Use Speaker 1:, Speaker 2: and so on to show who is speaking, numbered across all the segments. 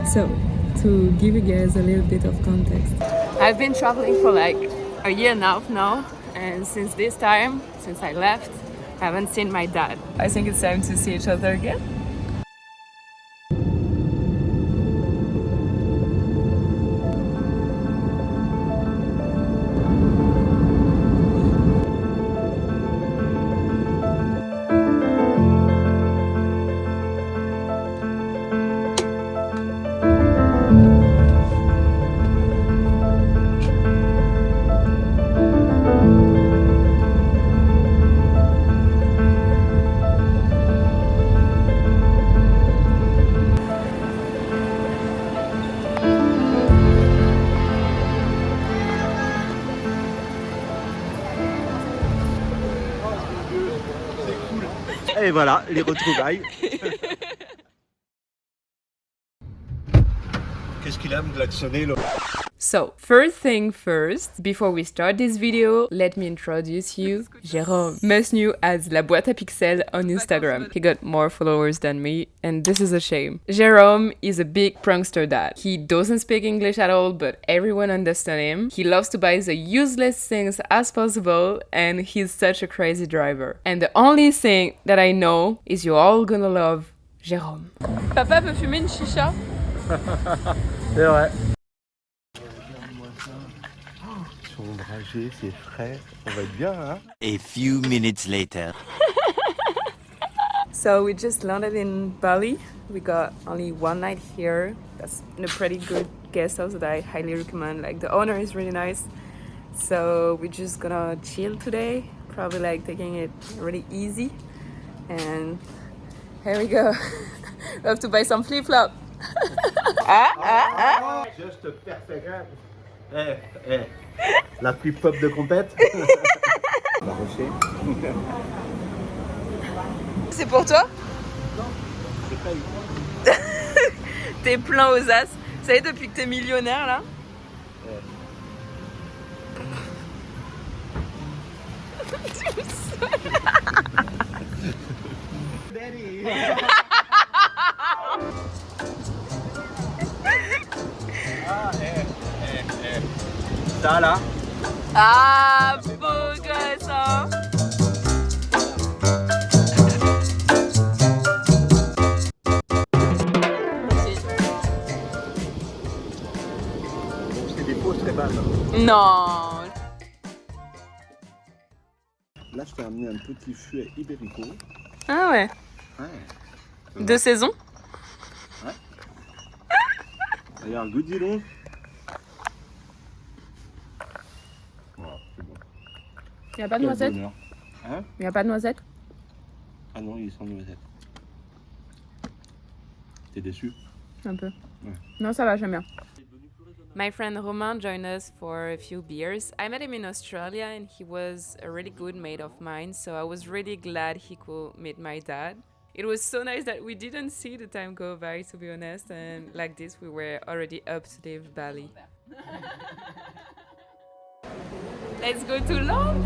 Speaker 1: So, to give you guys a little bit of context, I've been traveling for like a year and a half now, and since this time, since I left, I haven't seen my dad. I think it's time to see each other again.
Speaker 2: Et voilà, les retrouvailles. Qu'est-ce qu'il aime klaxonner là?
Speaker 1: So, first thing first, before we start this video, let me introduce you, Jérôme, most new as La Boîte à Pixels on Instagram. He got more followers than me, and this is a shame. Jérôme is a big prankster dad. He doesn't speak English at all, but everyone understands him. He loves to buy the useless things as possible, and he's such a crazy driver. And the only thing that I know is you're all gonna love Jérôme. Papa peut fumer une chicha?
Speaker 2: C'est vrai. Ombragé, c'est frais, on va être bien hein.
Speaker 3: A few minutes later.
Speaker 1: So we just landed in Bali. We got only one night here. That's in a pretty good guest house that I highly recommend. Like the owner is really nice. So we're just gonna chill today. Probably like taking it really easy. And here we go. We have to buy some flip-flop.
Speaker 2: Just perfect. La flip-flop de compète. La rocher.
Speaker 1: C'est pour toi?
Speaker 2: Non, j'ai pas eu.
Speaker 1: T'es plein aux as. Ça y est, depuis que t'es millionnaire là?
Speaker 2: Ça là.
Speaker 1: Ah, beau gosse, hein?
Speaker 2: Bon, c'est des fausses très balles.
Speaker 1: Non.
Speaker 2: Là, je t'ai amené un petit fouet ibérico.
Speaker 1: Ah ouais.
Speaker 2: Ouais.
Speaker 1: De saison?
Speaker 2: Ouais. Regarde, goût dis donc. Voilà, c'est bon.
Speaker 1: Il n'y a pas de noisette?
Speaker 2: Hein?
Speaker 1: Il n'y a pas de noisette?
Speaker 2: Ah non, il est sans noisette. T'es déçu?
Speaker 1: Un peu.
Speaker 2: Ouais.
Speaker 1: Non, ça va, j'aime bien. My friend Romain joined us for a few beers. I met him in Australia and he was a really good mate of mine, so I was really glad he could meet my dad. It was so nice that we didn't see the time go by, to be honest, and like this we were already up to leave Bali. Let's go to Lombok!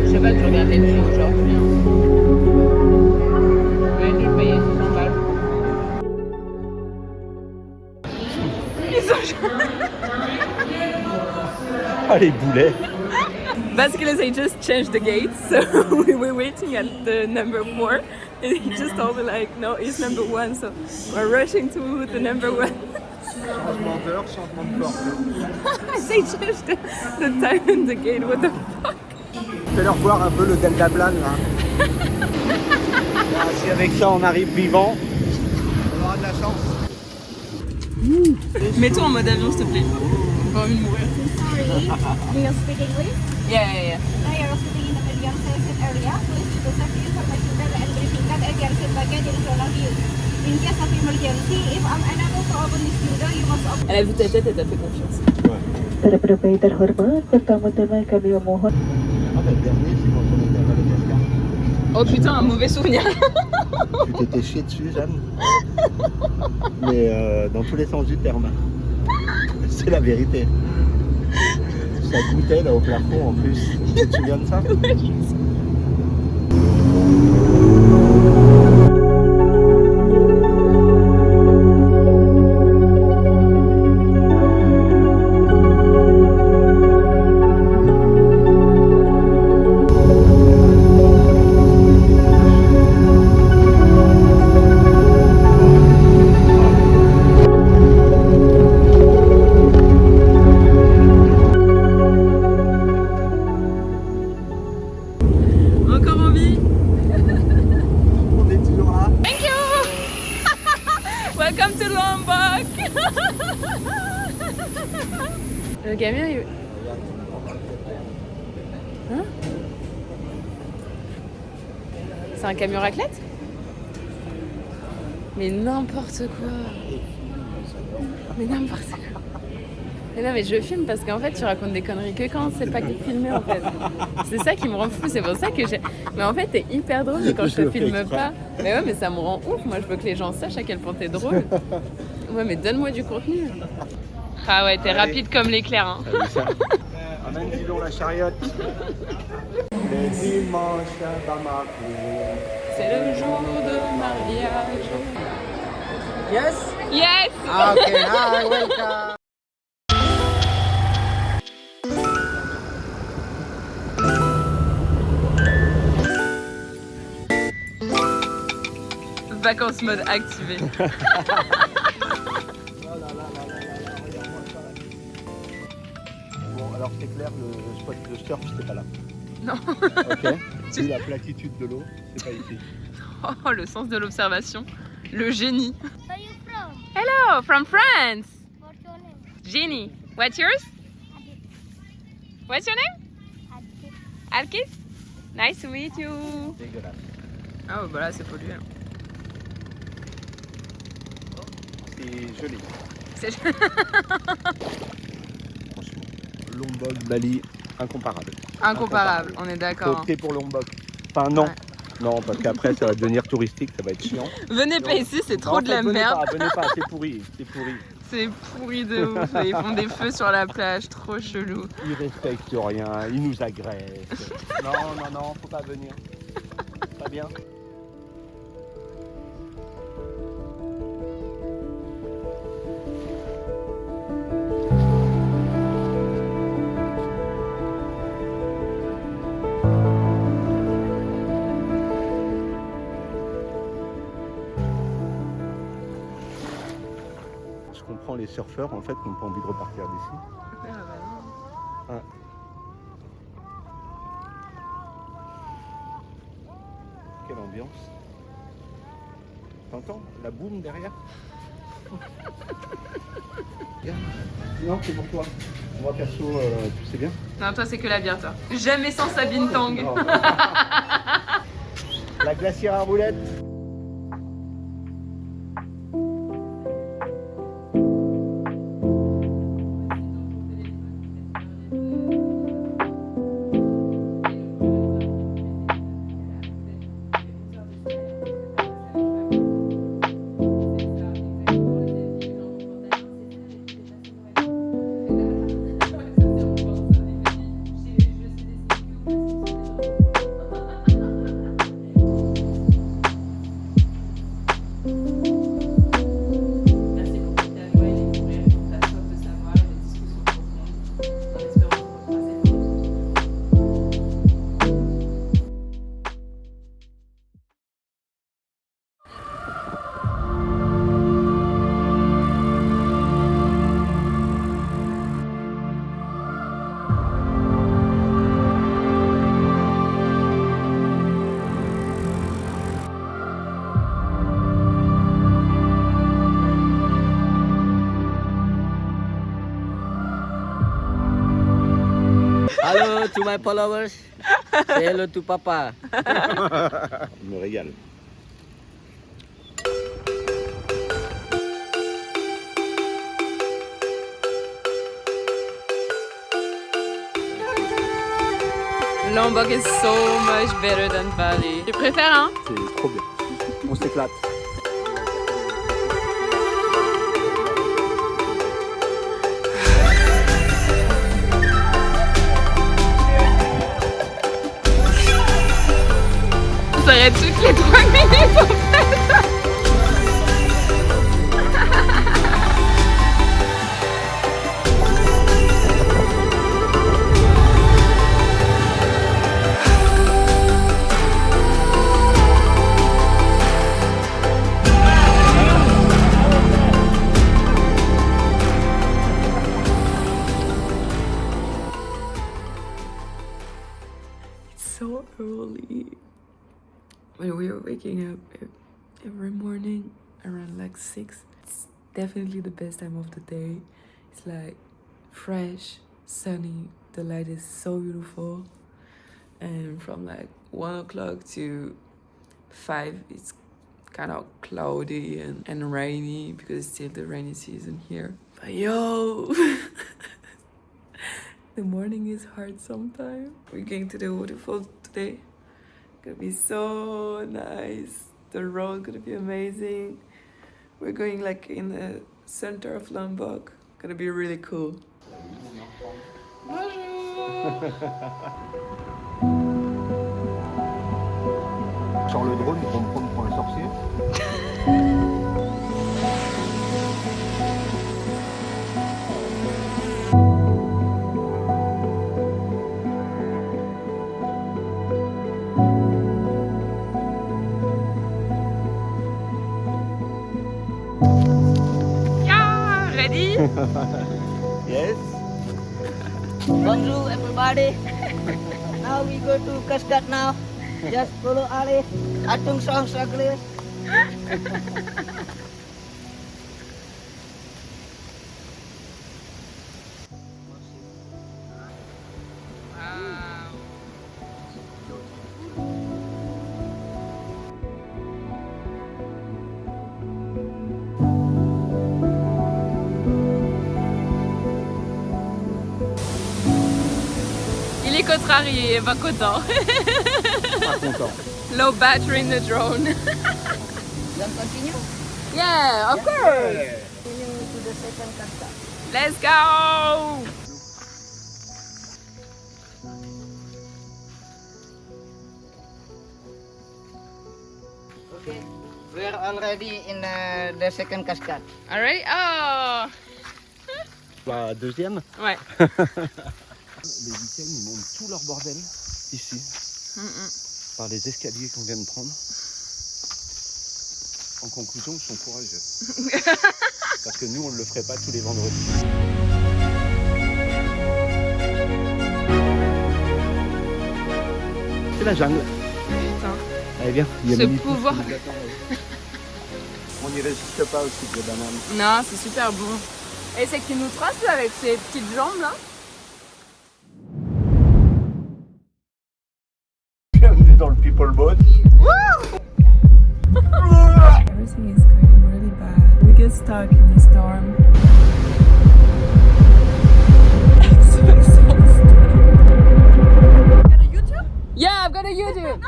Speaker 4: Je sais pas, tu regardes les prix aujourd'hui. Ouais, je le payais 600 balles.
Speaker 2: Ah, les boulets!
Speaker 1: Basically, they just changed the gate, so we were waiting at the number 4, and he just told me like, no, it's number 1, so we're rushing to the number 1.
Speaker 2: Changement d'heure, changement de porte.
Speaker 1: They changed the time in the gate, what the fuck?
Speaker 2: Fais-leur voir un peu le Delta Plan là. Ah, si avec ça on arrive vivant, on aura de la chance.
Speaker 1: Mets-toi en mode avion, s'il te plaît. J'ai pas envie de mourir.
Speaker 5: Sorry, do you speak English?
Speaker 1: Yeah.
Speaker 5: Now you're sitting in the medium sized area. Please to the safety information that and briefing that and your seat baggage in front of you. In case of emergency, if I'm unable to open this window, you must open.
Speaker 1: Elle a vu ta tête, elle t'a fait confiance.
Speaker 6: Para pribadi terhormat, pertama-tama kami memohon.
Speaker 2: Ah bah le dernier c'est quand on était à Madagascar.
Speaker 1: Oh putain, un mauvais souvenir.
Speaker 2: Tu t'étais chié dessus, Jeanne. Mais dans tous les sens du terme. C'est la vérité. Ça goûtait là au plafond en plus. Tu te souviens de ça?
Speaker 1: Encore envie?
Speaker 2: On est toujours là.
Speaker 1: Thank you! Welcome to Lombok! Le camion, il... Hein? C'est un camion raclette? Mais n'importe quoi! Mais n'importe quoi! Mais non, mais je filme parce qu'en fait tu racontes des conneries que quand c'est pas filmé en fait. C'est ça qui me rend fou, c'est pour ça que j'ai... Mais en fait t'es hyper drôle mais quand je te filme pas. Mais ouais mais ça me rend ouf, moi je veux que les gens sachent à quel point t'es drôle. Ouais mais donne-moi du contenu. Ah ouais t'es rapide comme l'éclair hein.
Speaker 2: Amène dis donc la chariote. Le dimanche à Bamako.
Speaker 1: C'est le jour de mariage.
Speaker 2: Yes?
Speaker 1: Yes!
Speaker 2: Ah, ok, hi, welcome.
Speaker 1: Vacances mode activé.
Speaker 2: Bon, alors c'est clair, le spot de surf, c'était pas là.
Speaker 1: Non.
Speaker 2: Ok. Vu la platitude de l'eau, c'est pas ici.
Speaker 1: Oh le sens de l'observation. Le génie.
Speaker 5: Where are you from?
Speaker 1: Hello, from France.
Speaker 5: What's your name?
Speaker 1: Jenny. What's yours? What's your name? Alkis. Nice to meet you.
Speaker 2: Dégueulasse.
Speaker 1: Ah bah là c'est pollué.
Speaker 2: C'est joli.
Speaker 1: C'est...
Speaker 2: Franchement, Lombok, Bali, incomparable.
Speaker 1: Incomparable, on est
Speaker 2: Faut
Speaker 1: d'accord.
Speaker 2: opter pour Lombok. Enfin non.
Speaker 1: Ouais.
Speaker 2: Non, parce qu'après ça va devenir touristique, ça va être chiant.
Speaker 1: Venez pas ici, c'est trop
Speaker 2: Non,
Speaker 1: de la
Speaker 2: venez
Speaker 1: merde.
Speaker 2: Pas, venez pas, c'est pourri, c'est pourri.
Speaker 1: C'est pourri de ouf. Ils font des feux sur la plage, trop chelou.
Speaker 2: Ils respectent rien, ils nous agressent. Non, non, non, faut pas venir. Pas bien. Je comprends les surfeurs en fait qui n'ont pas envie de repartir d'ici. Ouais. Quelle ambiance. T'entends la boum derrière? Bien. Non, c'est pour toi. Moi perso, tu sais bien.
Speaker 1: Non, toi c'est que la bière, toi. Jamais sans Sabine Tang.
Speaker 2: Non. La glacière à roulettes.
Speaker 7: Hello to my followers. Say hello to Papa.
Speaker 2: Je me régale.
Speaker 1: Lombok is so much better than Bali. Tu préfères, hein?
Speaker 2: C'est trop bien. s'éclate.
Speaker 1: On s'arrête toutes les 3 minutes en fait. So early when we are waking up every morning around like 6. It's definitely the best time of the day. It's like fresh, sunny, the light is so beautiful, and from like 1 o'clock to 5 it's kind of cloudy and rainy because it's still the rainy season here. But yo, the morning is hard sometimes. We're going to the waterfall today. Gonna be so nice. The road gonna be amazing. We're going like in the center of Lombok. Gonna be really cool. Bonjour.
Speaker 2: Sur le drone, ils vont me prendre pour un sorcier.
Speaker 1: Yeah, ready?
Speaker 2: Yes.
Speaker 7: Bonjour everybody. Now we go to Cascade now. Just follow Ali. Atung song sagli.
Speaker 1: Il est contrarié, il est pas content.
Speaker 2: Pas content.
Speaker 1: Low battery in the drone.
Speaker 7: Then continue.
Speaker 1: Yeah, of course.
Speaker 7: Continue to the second cascade.
Speaker 1: Let's go.
Speaker 7: Okay. We are already in the second cascade.
Speaker 1: Already? Oh.
Speaker 2: La deuxième.
Speaker 1: Ouais.
Speaker 2: Les week-ends, ils montent tout leur bordel ici, par les escaliers qu'on vient de prendre. En conclusion, ils sont courageux. Parce que nous, on ne le ferait pas tous les vendredis. C'est la jungle.
Speaker 1: Putain.
Speaker 2: Allez, viens. Il y a
Speaker 1: Ce
Speaker 2: Mimi
Speaker 1: pouvoir.
Speaker 2: qui nous attend, On n'y résiste pas au sucre de banane.
Speaker 1: Non, c'est super bon. Et c'est qu'il nous trace là, avec ses petites jambes là.
Speaker 2: Bienvenue dans le people boat.
Speaker 1: Everything is going really bad. We get stuck in the storm. I'm so exhausted. Got a YouTube? Yeah, I've got a YouTube.